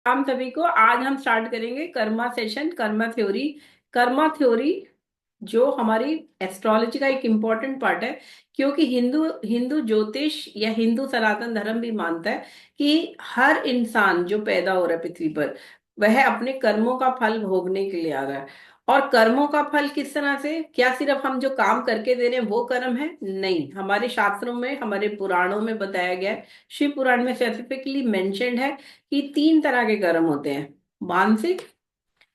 हम सभी को आज हम स्टार्ट करेंगे Karma session, Karma theory. Karma theory जो हमारी एस्ट्रोलॉजी का एक इम्पॉर्टेंट पार्ट है, क्योंकि हिंदू हिंदू ज्योतिष या हिंदू सनातन धर्म भी मानता है कि हर इंसान जो पैदा हो रहा है पृथ्वी पर, वह अपने कर्मों का फल भोगने के लिए आ रहा है। और कर्मों का फल किस तरह से, क्या सिर्फ हम जो काम करके दे रहे हैं वो कर्म है? नहीं, हमारे शास्त्रों में, हमारे पुराणों में बताया गया है। शिव पुराण में स्पेसिफिकली मेंशन्ड है कि तीन तरह के कर्म होते हैं: मानसिक,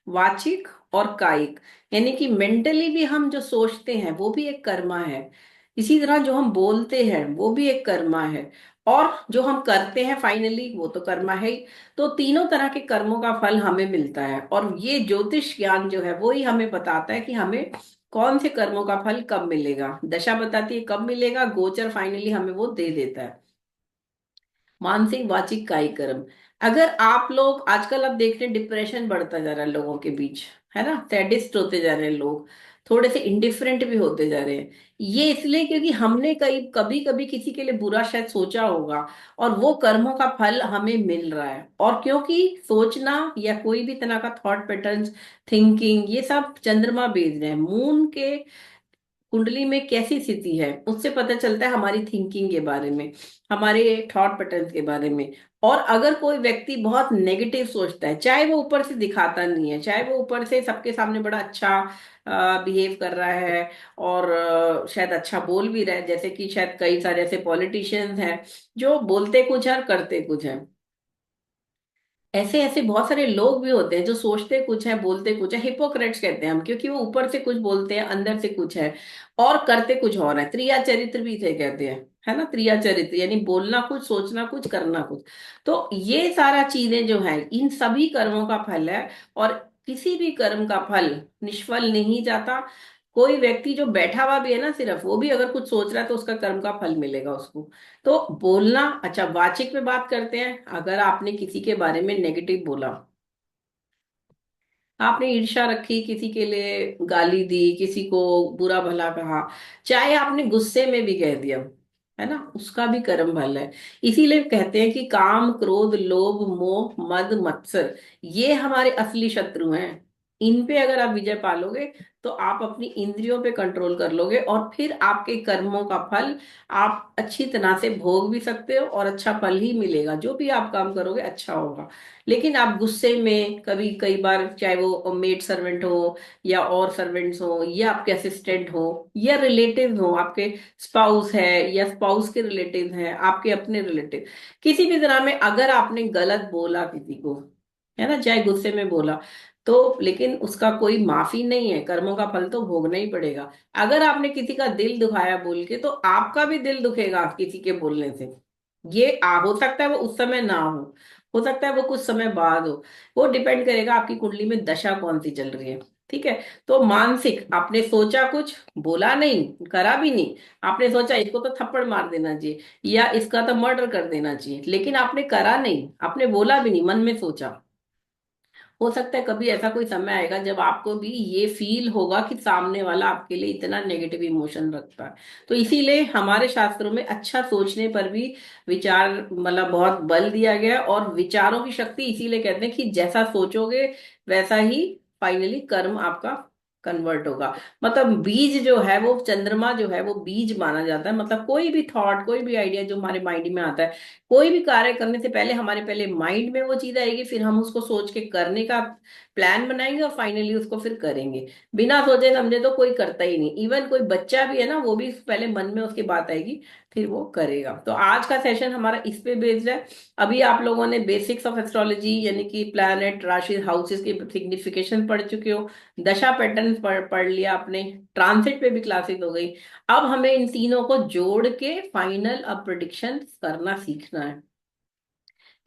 वाचिक और कायिक। यानी कि मेंटली भी हम जो सोचते हैं वो भी एक कर्मा है। इसी तरह जो हम बोलते हैं वो भी एक कर्मा है। और जो हम करते हैं फाइनली वो तो कर्मा है ही। तो तीनों तरह के कर्मों का फल हमें मिलता है, और ये ज्योतिष ज्ञान जो है वो ही हमें बताता है कि हमें कौन से कर्मों का फल कब मिलेगा। दशा बताती है कब मिलेगा, गोचर फाइनली हमें वो दे देता है। मानसिक, वाचिक, कायिक कर्म। अगर आप लोग आजकल आप देख रहे हैं डिप्रेशन बढ़ता जा रहा है लोगों के बीच, है ना, सैडिस्ट होते जा रहे हैं लोग, थोड़े से इंडिफरेंट भी होते जा रहे हैं। ये इसलिए क्योंकि हमने कई कभी कभी किसी के लिए बुरा शायद सोचा होगा, और वो कर्मों का फल हमें मिल रहा है। और क्योंकि सोचना या कोई भी तरह का थॉट पैटर्न्स, थिंकिंग, ये सब चंद्रमा भेज रहे हैं। मून के कुंडली में कैसी स्थिति है उससे पता चलता है हमारी थिंकिंग के बारे में, हमारे थॉट पैटर्न्स के बारे में। और अगर कोई व्यक्ति बहुत नेगेटिव सोचता है, चाहे वो ऊपर से दिखाता नहीं है, चाहे वो ऊपर से सबके सामने बड़ा अच्छा बिहेव कर रहा है, और शायद अच्छा बोल भी रहा है, जैसे कि शायद कई सारे ऐसे पॉलिटिशियंस हैं जो बोलते कुछ है और करते कुछ है। ऐसे ऐसे बहुत सारे लोग भी होते हैं जो सोचते कुछ है बोलते कुछ है, हिपोक्रेट्स कहते हैं हम, क्योंकि वो ऊपर से कुछ बोलते हैं अंदर से कुछ है और करते कुछ और है। त्रिया चरित्र भी थे कहते हैं, है ना, त्रिया चरित्र यानी बोलना कुछ, सोचना कुछ, करना कुछ। तो ये सारा चीजें जो है इन सभी कर्मों का फल है। और किसी भी कर्म का फल निष्फल नहीं जाता। कोई व्यक्ति जो बैठा हुआ भी है ना, सिर्फ वो भी अगर कुछ सोच रहा है तो उसका कर्म का फल मिलेगा उसको। तो बोलना, अच्छा वाचिक पे बात करते हैं। अगर आपने किसी के बारे में नेगेटिव बोला, आपने ईर्ष्या रखी, किसी के लिए गाली दी, किसी को बुरा भला कहा, चाहे आपने गुस्से में भी कह दिया, है ना, उसका भी कर्म फल है। इसीलिए कहते हैं कि काम, क्रोध, लोभ, मोह, मद, मत्सर, ये हमारे असली शत्रु हैं। इन पे अगर आप विजय पालोगे तो आप अपनी इंद्रियों पे कंट्रोल कर लोगे, और फिर आपके कर्मों का फल आप अच्छी तरह से भोग भी सकते हो, और अच्छा फल ही मिलेगा। जो भी आप काम करोगे अच्छा होगा। लेकिन आप गुस्से में कभी कई बार, चाहे वो मेड सर्वेंट हो या और सर्वेंट्स हो या आपके असिस्टेंट हो या रिलेटिव हो, आपके स्पाउस है या स्पाउस के रिलेटिव हैं, आपके अपने रिलेटिव, किसी भी तरह में अगर आपने गलत बोला किसी को, है ना, चाहे गुस्से में बोला, तो लेकिन उसका कोई माफी नहीं है, कर्मों का फल तो भोगना ही पड़ेगा। अगर आपने किसी का दिल दुखाया बोल के, तो आपका भी दिल दुखेगा किसी के बोलने से। ये हो सकता है वो उस समय ना हो सकता है वो कुछ समय बाद हो। वो डिपेंड करेगा आपकी कुंडली में दशा कौन सी चल रही है। ठीक है। तो मानसिक, आपने सोचा कुछ, बोला नहीं, करा भी नहीं। आपने सोचा इसको तो थप्पड़ मार देना चाहिए या इसका तो मर्डर कर देना चाहिए, लेकिन आपने करा नहीं, आपने बोला भी नहीं, मन में सोचा। हो सकता है कभी ऐसा कोई समय आएगा जब आपको भी ये फील होगा कि सामने वाला आपके लिए इतना नेगेटिव इमोशन रखता है। तो इसीलिए हमारे शास्त्रों में अच्छा सोचने पर भी विचार मतलब बहुत बल दिया गया है। और विचारों की शक्ति इसीलिए कहते हैं कि जैसा सोचोगे वैसा ही फाइनली कर्म आपका कन्वर्ट होगा। मतलब बीज जो है वो, चंद्रमा जो है वो बीज माना जाता है। मतलब कोई भी थॉट, कोई भी आइडिया जो हमारे माइंड में आता है, कोई भी कार्य करने से पहले हमारे पहले माइंड में वो चीज आएगी, फिर हम उसको सोच के करने का प्लान बनाएंगे, और फाइनली उसको फिर करेंगे। बिना सोचे समझे तो कोई करता ही नहीं। इवन कोई बच्चा भी है ना, वो भी पहले मन में उसकी बात आएगी, फिर वो करेगा। तो आज का सेशन हमारा इस पे बेस्ड है। अभी आप लोगों ने बेसिक्स ऑफ एस्ट्रोलॉजी यानी कि प्लैनेट, राशि, हाउसेस की सिग्निफिकेशन पढ़ चुके हो, दशा पैटर्न पढ़ लिया आपने, ट्रांसिट पे भी क्लासेस हो गई। अब हमें इन तीनों को जोड़ के फाइनल अब प्रिडिक्शन करना सीखना है।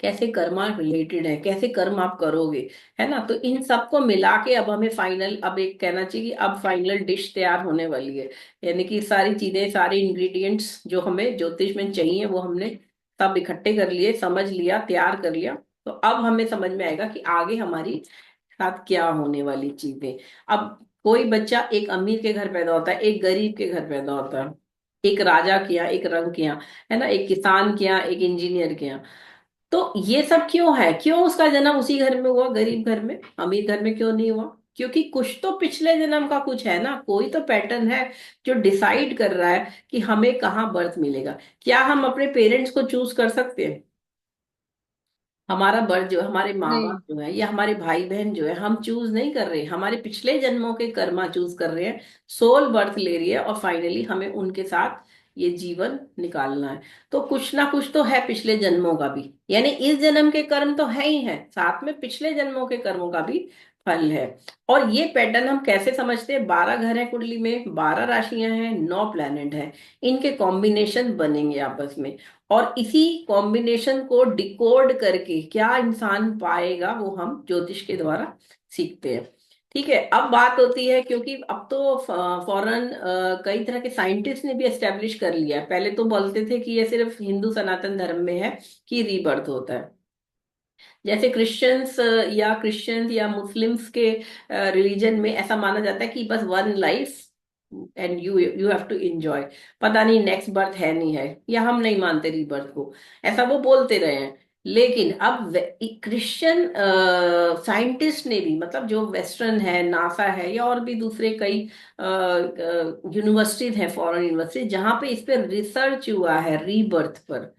कैसे कर्मा रिलेटेड है, कैसे कर्म आप करोगे, है ना। तो इन सबको मिला के अब हमें फाइनल, अब एक कहना चाहिए कि अब फाइनल डिश तैयार होने वाली है। यानी कि सारी चीजें, सारे इंग्रेडिएंट्स जो हमें ज्योतिष में चाहिए वो हमने सब इकट्ठे कर लिए, समझ लिया, तैयार कर लिया। तो अब हमें समझ में आएगा कि आगे हमारी साथ क्या होने वाली चीजें। अब कोई बच्चा एक अमीर के घर पैदा होता है, एक गरीब के घर पैदा होता है, एक राजा के यहाँ, एक रंक के यहाँ, है ना, एक किसान के यहाँ, एक इंजीनियर के यहाँ। तो ये सब क्यों है, क्यों उसका जन्म उसी घर में हुआ, गरीब घर में, अमीर घर में क्यों नहीं हुआ? क्योंकि कुछ तो पिछले जन्म का कुछ है ना, कोई तो पैटर्न है जो डिसाइड कर रहा है कि हमें कहाँ बर्थ मिलेगा। क्या हम अपने पेरेंट्स को चूज कर सकते हैं? हमारा बर्थ जो है, हमारे माँ नहीं। बाप जो है या हमारे भाई बहन जो है, हम चूज नहीं कर रहे, हमारे पिछले जन्मों के कर्मा चूज कर रहे हैं। सोल बर्थ ले रही है और फाइनली हमें उनके साथ ये जीवन निकालना है। तो कुछ ना कुछ तो है पिछले जन्मों का भी, यानी इस जन्म के कर्म तो है ही है, साथ में पिछले जन्मों के कर्मों का भी फल है। और ये पैटर्न हम कैसे समझते हैं? 12 घर है कुंडली में, 12 राशियां हैं, 9 प्लैनेट हैं, इनके कॉम्बिनेशन बनेंगे आपस में। और इसी कॉम्बिनेशन को डिकोड करके क्या इंसान पाएगा, वो हम ज्योतिष के द्वारा सीखते हैं। ठीक है, अब बात होती है, क्योंकि अब तो फॉरेन कई तरह के साइंटिस्ट ने भी एस्टेब्लिश कर लिया है। पहले तो बोलते थे कि ये सिर्फ हिंदू सनातन धर्म में है कि रीबर्थ होता है। जैसे क्रिश्चियंस या मुस्लिम्स के रिलीजन में ऐसा माना जाता है कि बस one life and you you have to enjoy, पता नहीं नेक्स्ट बर्थ है नहीं है, या हम नहीं मानते रीबर्थ को, ऐसा वो बोलते रहे हैं। लेकिन अब क्रिश्चियन साइंटिस्ट ने भी, मतलब जो वेस्टर्न है, नासा है या और भी दूसरे कई यूनिवर्सिटीज हैं, फॉरेन यूनिवर्सिटी, जहां पे इस पे रिसर्च हुआ है रीबर्थ पर,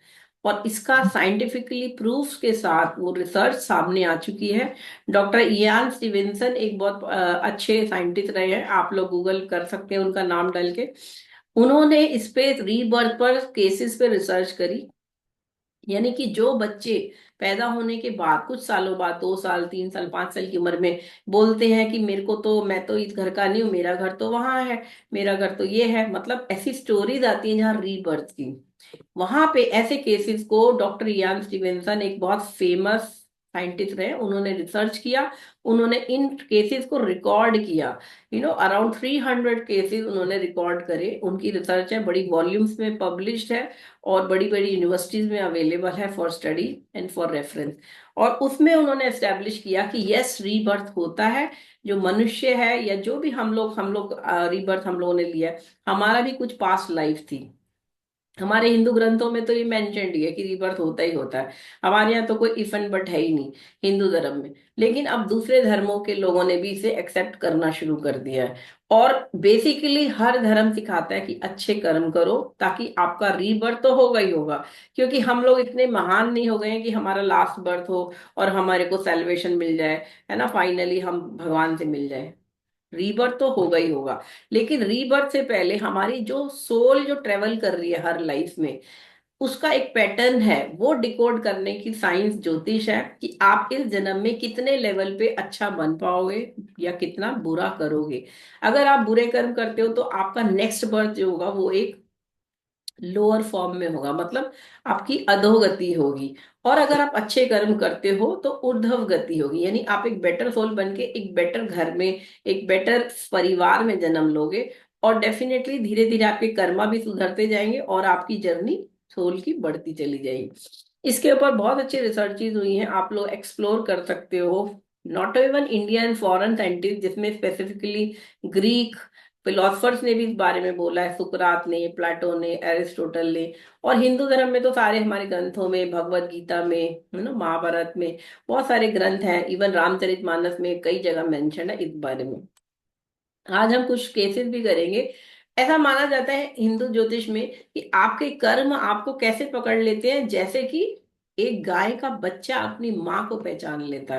और इसका साइंटिफिकली प्रूफ्स के साथ वो रिसर्च सामने आ चुकी है। डॉक्टर इयान स्टीवेंसन एक बहुत अच्छे साइंटिस्ट रहे हैं, आप लोग गूगल कर सकते हैं उनका नाम डाल के। उन्होंने इस पे रीबर्थ पर केसेस पे रिसर्च करी। यानी कि जो बच्चे पैदा होने के बाद कुछ सालों बाद, 2 साल, 3 साल, 5 साल की उम्र में बोलते हैं कि मेरे को तो, मैं तो इस घर का नहीं हूँ, मेरा घर तो वहां है, मेरा घर तो ये है, मतलब ऐसी स्टोरीज आती हैं जहाँ रीबर्थ की, वहां पे ऐसे केसेस को डॉक्टर इयान स्टीवेंसन एक बहुत फेमस साइंटिस्ट रहे, उन्होंने रिसर्च किया, उन्होंने इन केसेस को रिकॉर्ड किया। अराउंड 300 केसेस उन्होंने रिकॉर्ड करे, उनकी रिसर्च है, बड़ी वॉल्यूम्स में पब्लिश्ड है, और बड़ी बड़ी यूनिवर्सिटीज में अवेलेबल है for study and for reference. और उसमें उन्होंने एस्टेब्लिश किया कि यस, रीबर्थ होता है। जो मनुष्य है या जो भी हम लोग रीबर्थ हम लोगों ने लिया है, हमारा भी कुछ पास्ट लाइफ थी। हमारे हिंदू ग्रंथों में तो ये मेंशन्ड ही है कि रीबर्थ होता ही होता है। हमारे यहाँ तो कोई इफ एंड बट है ही नहीं हिंदू धर्म में। लेकिन अब दूसरे धर्मों के लोगों ने भी इसे एक्सेप्ट करना शुरू कर दिया है। और बेसिकली हर धर्म सिखाता है कि अच्छे कर्म करो, ताकि आपका रीबर्थ तो होगा ही होगा। क्योंकि हम लोग इतने महान नहीं हो गए हैं कि हमारा लास्ट बर्थ हो और हमारे को सैल्वेशन मिल जाए, है ना, फाइनली हम भगवान से मिल जाए। रीबर्थ तो होगा ही होगा। लेकिन रीबर्थ से पहले हमारी जो सोल जो ट्रेवल कर रही है हर लाइफ में, उसका एक पैटर्न है, वो डिकोड करने की साइंस ज्योतिष है, कि आप इस जन्म में कितने लेवल पे अच्छा बन पाओगे या कितना बुरा करोगे। अगर आप बुरे कर्म करते हो तो आपका नेक्स्ट बर्थ जो होगा वो एक लोअर फॉर्म में होगा, मतलब आपकी अधोगति होगी। और अगर आप अच्छे कर्म करते हो तो ऊर्ध्व गति होगी, यानी आप एक बेटर सोल बन के एक बेटर घर में, एक बेटर परिवार में जन्म लोगे। और डेफिनेटली धीरे धीरे आपके कर्मा भी सुधरते जाएंगे और आपकी जर्नी सोल की बढ़ती चली जाएगी। इसके ऊपर बहुत अच्छी रिसर्चेज हुई हैं, आप लोग एक्सप्लोर कर सकते हो। Not even Indian, foreign scientist, जिसमें स्पेसिफिकली ग्रीक फिलोसफर्स ने भी इस बारे में बोला है, सुकरात ने, प्लेटो ने, एरिस्टोटल ने। और हिंदू धर्म में तो सारे हमारे ग्रंथों में, भगवत गीता में, महाभारत में बहुत सारे ग्रंथ हैं, इवन रामचरितमानस में कई जगह मेंशन है इस बारे में। आज हम कुछ केसेस भी करेंगे। ऐसा माना जाता है हिंदू ज्योतिष में कि आपके कर्म आपको कैसे पकड़ लेते हैं, जैसे कि एक गाय का बच्चा अपनी माँ को पहचान लेता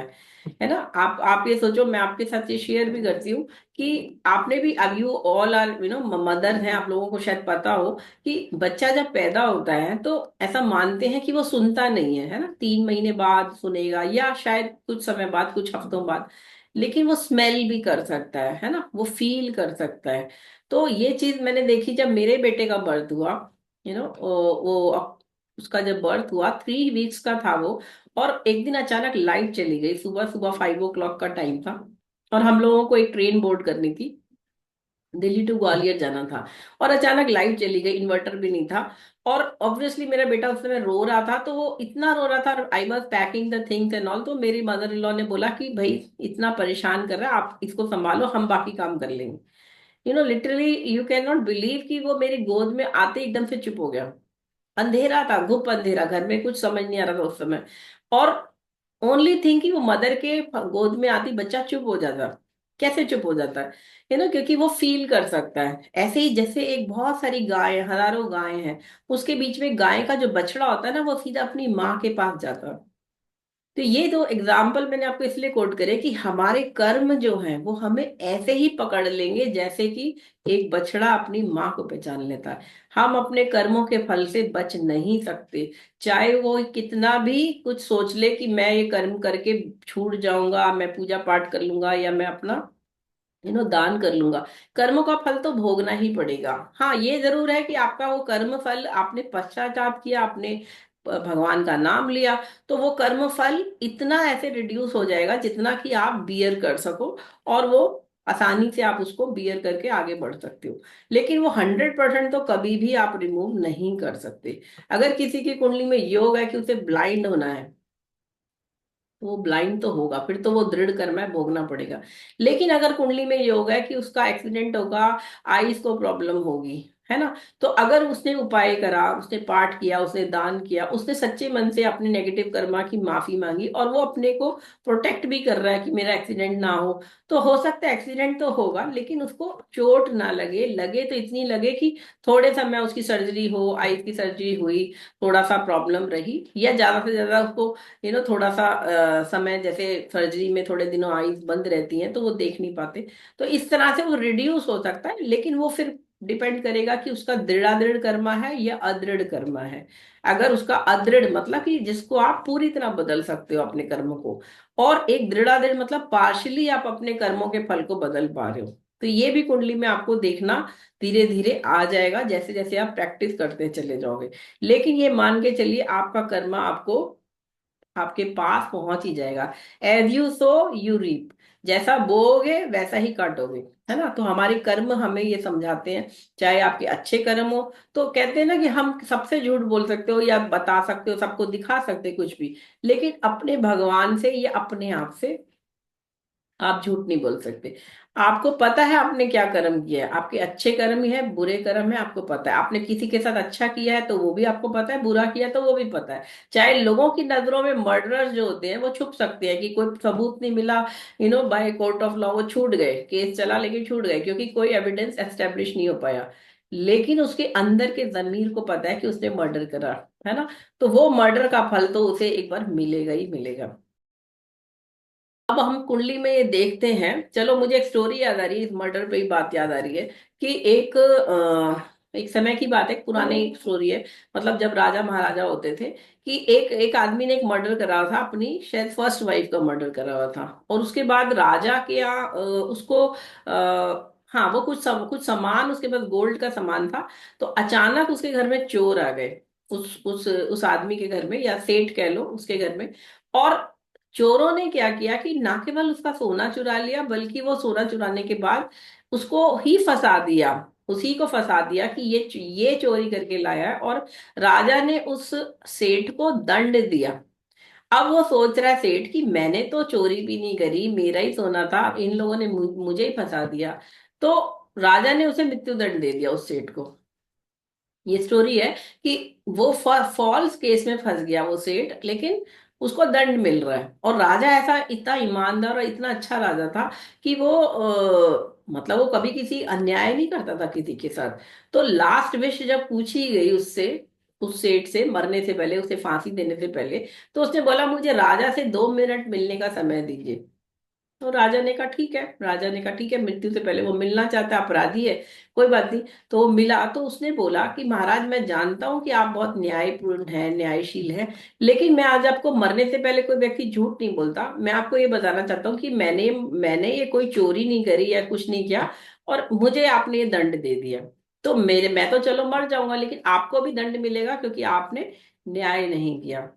है ना। आप ये सोचो, मैं आपके साथ ये शेयर भी करती हूँ कि आपने भी, अब यू ऑल आर मदर हैं, आप लोगों को शायद पता हो कि बच्चा जब पैदा होता है तो ऐसा मानते हैं कि वो सुनता नहीं है ना, 3 महीने बाद सुनेगा या शायद कुछ समय बाद, कुछ हफ्तों बाद, लेकिन वो स्मेल भी कर सकता है ना, वो फील कर सकता है। तो ये चीज मैंने देखी जब मेरे बेटे का बर्थ हुआ, उसका जब बर्थ हुआ, 3 वीक्स का था वो। और एक दिन अचानक लाइट चली गई, सुबह सुबह 5 o'clock का टाइम था, और हम लोगों को एक ट्रेन बोर्ड करनी थी, दिल्ली टू ग्वालियर जाना था। और अचानक लाइट चली गई, इन्वर्टर भी नहीं था। और ऑब्वियसली मेरा बेटा उस समय रो रहा था, तो वो इतना रो रहा था, I was packing the things and all, तो मेरी मदर इन लॉ ने बोला कि भाई इतना परेशान कर रहा है, आप इसको संभालो, हम बाकी काम कर लेंगे। Literally you can not believe कि वो मेरी गोद में आते ही एकदम से चुप हो गया। अंधेरा था, घुप अंधेरा, घर में कुछ समझ नहीं आ रहा था उस समय। और ओनली थिंग कि वो मदर के गोद में आती बच्चा चुप हो जाता। कैसे चुप हो जाता है? क्योंकि वो फील कर सकता है। ऐसे ही जैसे एक बहुत सारी गाय, हजारों गायें हैं, उसके बीच में गाय का जो बछड़ा होता है ना, वो सीधा अपनी माँ के पास जाता है। तो ये दो एग्जाम्पल मैंने आपको इसलिए कोट करे कि हमारे कर्म जो हैं वो हमें ऐसे ही पकड़ लेंगे जैसे कि एक बछड़ा अपनी माँ को पहचान लेता है। हम अपने कर्मों के फल से बच नहीं सकते। चाहे वो कितना भी कुछ सोच ले कि मैं ये कर्म करके छूट जाऊंगा, मैं पूजा पाठ कर लूंगा, या मैं अपना दान कर लूंगा, कर्मों का फल तो भोगना ही पड़ेगा। हाँ, ये जरूर है कि आपका वो कर्म फल, आपने पश्चाताप किया, आपने भगवान का नाम लिया, तो वो कर्म फल इतना ऐसे रिड्यूस हो जाएगा जितना कि आप बियर कर सको, और वो आसानी से आप उसको बियर करके आगे बढ़ सकते हो। लेकिन वो 100% तो कभी भी आप रिमूव नहीं कर सकते। अगर किसी की कुंडली में योग है कि उसे ब्लाइंड होना है, तो वो ब्लाइंड तो होगा, फिर तो वो दृढ़ कर्म है, भोगना पड़ेगा। लेकिन अगर कुंडली में योग है कि उसका एक्सीडेंट होगा, आईज को प्रॉब्लम होगी, है ना, तो अगर उसने उपाय करा, उसने पाठ किया, उसने दान किया, उसने सच्चे मन से अपने नेगेटिव कर्मा की माफी मांगी, और वो अपने को प्रोटेक्ट भी कर रहा है कि मेरा एक्सीडेंट ना हो, तो हो सकता है एक्सीडेंट तो होगा लेकिन उसको चोट ना लगे। लगे तो इतनी लगे कि थोड़े समय उसकी सर्जरी हो, आईज की सर्जरी हुई, थोड़ा सा प्रॉब्लम रही, या ज्यादा से ज्यादा उसको थोड़ा सा समय, जैसे सर्जरी में थोड़े दिनों आईज बंद रहती हैं तो वो देख नहीं पाते, तो इस तरह से वो रिड्यूस हो सकता है। लेकिन वो फिर डिपेंड करेगा कि उसका दृढ़ कर्मा है या अदृढ़ कर्मा है। अगर उसका अदृढ़ मतलब कि जिसको आप पूरी तरह बदल सकते हो अपने कर्म को, और एक दृढ़ मतलब पार्शली आप अपने कर्मों के फल को बदल पा रहे हो, तो ये भी कुंडली में आपको देखना धीरे धीरे आ जाएगा, जैसे जैसे आप प्रैक्टिस करते चले जाओगे। लेकिन ये मान के चलिए आपका कर्मा आपको आपके पास पहुंच ही जाएगा। As you sow you reap, जैसा बोओगे वैसा ही काटोगे, है ना। तो हमारे कर्म हमें ये समझाते हैं। चाहे आपके अच्छे कर्म हो, तो कहते हैं ना कि हम सबसे झूठ बोल सकते हो या बता सकते हो, सबको दिखा सकते हो कुछ भी, लेकिन अपने भगवान से या अपने आप से आप झूठ नहीं बोल सकते। आपको पता है आपने क्या कर्म किया है, आपके अच्छे कर्म ही है, बुरे कर्म है, आपको पता है। आपने किसी के साथ अच्छा किया है तो वो भी आपको पता है, बुरा किया तो वो भी पता है। चाहे लोगों की नजरों में मर्डरर्स जो होते हैं वो छुप सकते हैं कि कोई सबूत नहीं मिला, बाय कोर्ट ऑफ लॉ वो छूट गए, केस चला लेकिन छूट गए क्योंकि कोई एविडेंस एस्टेब्लिश नहीं हो पाया। लेकिन उसके अंदर के जमीर को पता है कि उसने मर्डर करा, है ना। तो वो मर्डर का फल तो उसे एक बार मिलेगा ही मिलेगा। अब हम कुंडली में ये देखते हैं। चलो, मुझे एक स्टोरी याद आ रही है, इस मर्डर पे ही बात याद आ रही है कि एक समय की बात है, पुरानी एक स्टोरी है। मतलब जब राजा महाराजा होते थे, कि एक एक आदमी ने एक मर्डर करा हुआ था, अपनी शायद फर्स्ट वाइफ का मर्डर करा हुआ था। और उसके बाद राजा के यहाँ उसको हाँ, वो कुछ सामान, उसके पास गोल्ड का सामान था। तो अचानक उसके घर में चोर आ गए, उस आदमी के घर में, या सेठ कह लो उसके घर में। और चोरों ने क्या किया कि ना केवल उसका सोना चुरा लिया, बल्कि वो सोना चुराने के बाद उसको ही फंसा दिया, उसी को फंसा दिया कि ये चोरी करके लाया है। और राजा ने उस सेठ को दंड दिया। अब वो सोच रहा है सेठ कि मैंने तो चोरी भी नहीं करी, मेरा ही सोना था, इन लोगों ने मुझे ही फंसा दिया। तो राजा ने उसे मृत्यु दंड दे दिया उस सेठ को। ये स्टोरी है कि वो फॉल्स केस में फंस गया वो सेठ, लेकिन उसको दंड मिल रहा है। और राजा ऐसा इतना ईमानदार और इतना अच्छा राजा था कि वो मतलब वो कभी किसी अन्याय नहीं करता था किसी के साथ। तो लास्ट विश जब पूछी गई उससे, उस सेठ से, मरने से पहले, उसे फांसी देने से पहले, तो उसने बोला मुझे राजा से 2 मिनट मिलने का समय दीजिए। तो राजा ने कहा ठीक है, राजा ने कहा ठीक है, मृत्यु से पहले वो मिलना चाहता है, अपराधी है, कोई बात नहीं। तो वो मिला। तो उसने बोला कि महाराज, मैं जानता हूं कि आप बहुत न्यायपूर्ण हैं, न्यायशील हैं, लेकिन मैं आज आपको, मरने से पहले कोई व्यक्ति झूठ नहीं बोलता, मैं आपको ये बताना चाहता हूँ कि मैंने मैंने ये कोई चोरी नहीं करी या कुछ नहीं किया, और मुझे आपने ये दंड दे दिया। तो मैं तो चलो मर जाऊंगा, लेकिन आपको भी दंड मिलेगा क्योंकि आपने न्याय नहीं किया।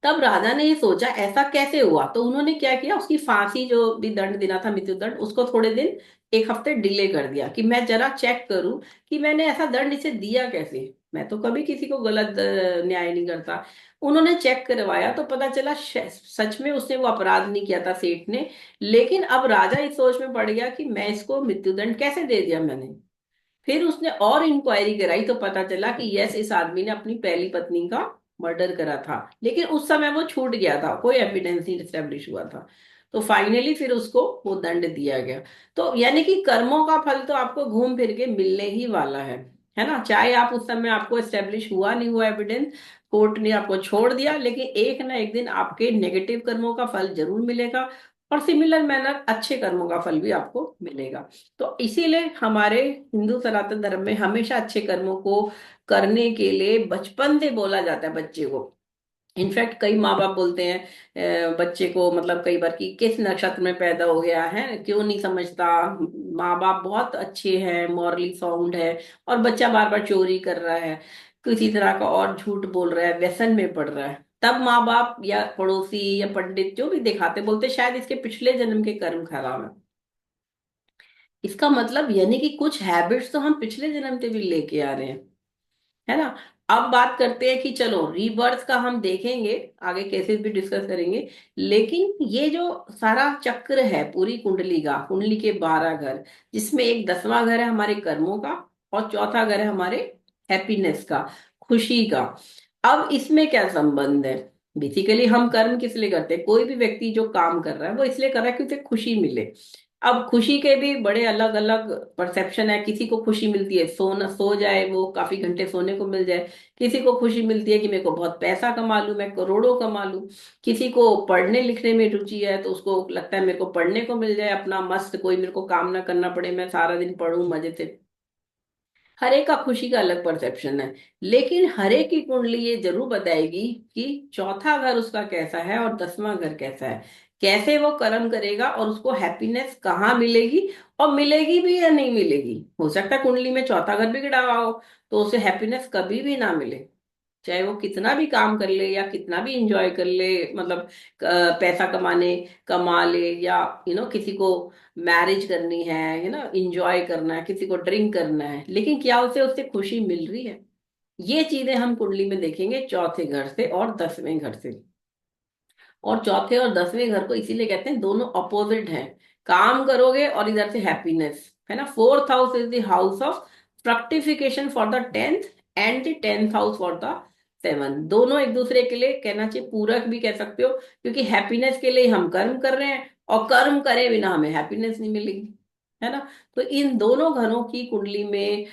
तब राजा ने ये सोचा ऐसा कैसे हुआ, तो उन्होंने क्या किया, उसकी फांसी जो भी दंड देना था, मृत्यु दंड, उसको थोड़े दिन, एक हफ्ते डिले कर दिया कि मैं जरा चेक करूं कि मैंने ऐसा दंड इसे दिया कैसे। मैं तो कभी किसी को गलत न्याय नहीं करता। उन्होंने चेक करवाया तो पता चला सच में उसने वो अपराध नहीं किया था सेठ ने। लेकिन अब राजा इस सोच में पड़ गया कि मैं इसको मृत्युदंड कैसे दे दिया मैंने। फिर उसने और इंक्वायरी कराई तो पता चला कि यस, इस आदमी ने अपनी पहली पत्नी का मर्डर करा था, लेकिन उस समय वो छूट गया था, कोई एविडेंस नहीं स्टेब्लिश हुआ था। तो फाइनली फिर उसको वो दंड दिया गया। तो यानी कि कर्मों का फल तो आपको घूम फिर के मिलने ही वाला है ना। चाहे आप उस समय आपको एस्टेब्लिश हुआ नहीं हुआ एविडेंस, कोर्ट ने आपको छोड़ दिया, लेकिन एक ना एक दिन आपके नेगेटिव कर्मों का फल जरूर मिलेगा, और सिमिलर मैनर अच्छे कर्मों का फल भी आपको मिलेगा। तो इसीलिए हमारे हिंदू सनातन धर्म में हमेशा अच्छे कर्मों को करने के लिए बचपन से बोला जाता है बच्चे को। इनफैक्ट कई माँ बाप बोलते हैं बच्चे को, मतलब कई बार, कि किस नक्षत्र में पैदा हो गया है, क्यों नहीं समझता। माँ बाप बहुत अच्छे हैं, मॉरली साउंड है, और बच्चा बार बार चोरी कर रहा है, किसी तरह का और झूठ बोल रहा है, व्यसन में पड़ रहा है, तब माँ बाप या पड़ोसी या पंडित जो भी दिखाते, बोलते शायद इसके पिछले जन्म के कर्म खराब है। इसका मतलब यानी कि कुछ हैबिट्स तो हम पिछले जन्म से भी लेके आ रहे हैं, है ना। अब बात करते हैं कि चलो रीबर्थ का हम देखेंगे, आगे केसेस भी डिस्कस करेंगे, लेकिन ये जो सारा चक्र है पूरी कुंडली का, कुंडली के 12 घर, जिसमें एक 10वां घर है हमारे कर्मों का, और चौथा घर है हमारे हैप्पीनेस का, खुशी का। अब इसमें क्या संबंध है? बेसिकली हम कर्म किस लिए करते हैं? कोई भी व्यक्ति जो काम कर रहा है वो इसलिए कर रहा है कि उसे खुशी मिले। अब खुशी के भी बड़े अलग अलग परसेप्शन है। किसी को खुशी मिलती है सोना, सो जाए वो, काफी घंटे सोने को मिल जाए। किसी को खुशी मिलती है कि मेरे को बहुत पैसा कमा लूं, मैं करोड़ों कमा लूं। किसी को पढ़ने लिखने में रुचि है तो उसको लगता है मेरे को पढ़ने को मिल जाए अपना मस्त, कोई मेरे को काम ना करना पड़े, मैं सारा दिन पढूं मजे से। हर एक का खुशी का अलग परसेप्शन है। लेकिन हर एक की कुंडली ये जरूर बताएगी कि चौथा घर उसका कैसा है और 10वां घर कैसा है, कैसे वो कर्म करेगा, और उसको हैप्पीनेस कहाँ मिलेगी, और मिलेगी भी या नहीं मिलेगी। हो सकता है कुंडली में चौथा घर भी गिरा हुआ हो, तो उसे हैप्पीनेस कभी भी ना मिले, चाहे वो कितना भी काम कर ले या कितना भी इंजॉय कर ले, मतलब पैसा कमा ले, या किसी को मैरिज करनी है ना, इंजॉय करना है, किसी को ड्रिंक करना है, लेकिन क्या उसे उससे खुशी मिल रही है? ये चीजें हम कुंडली में देखेंगे चौथे घर से और 10वें घर से। और चौथे और 10वें घर को इसीलिए कहते हैं दोनों अपोजिट हैं। काम करोगे और इधर से हैप्पीनेस, है ना। Fourth house is the house of फ्रक्टिफिकेशन for the 10th, and the 10th house for the 7th। दोनों एक दूसरे के लिए कहना चाहिए पूरक भी कह सकते हो, क्योंकि हैप्पीनेस के लिए हम कर्म कर रहे हैं, और कर्म करे बिना हमें हैप्पीनेस नहीं मिलेगी, है ना। तो इन दोनों घरों की कुंडली में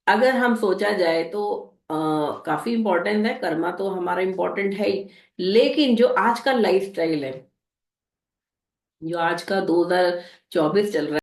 अगर हम सोचा जाए तो काफी इंपॉर्टेंट है। कर्मा तो हमारा इंपॉर्टेंट है ही, लेकिन जो आज का लाइफस्टाइल है, जो आज का 2024 चल रहा है,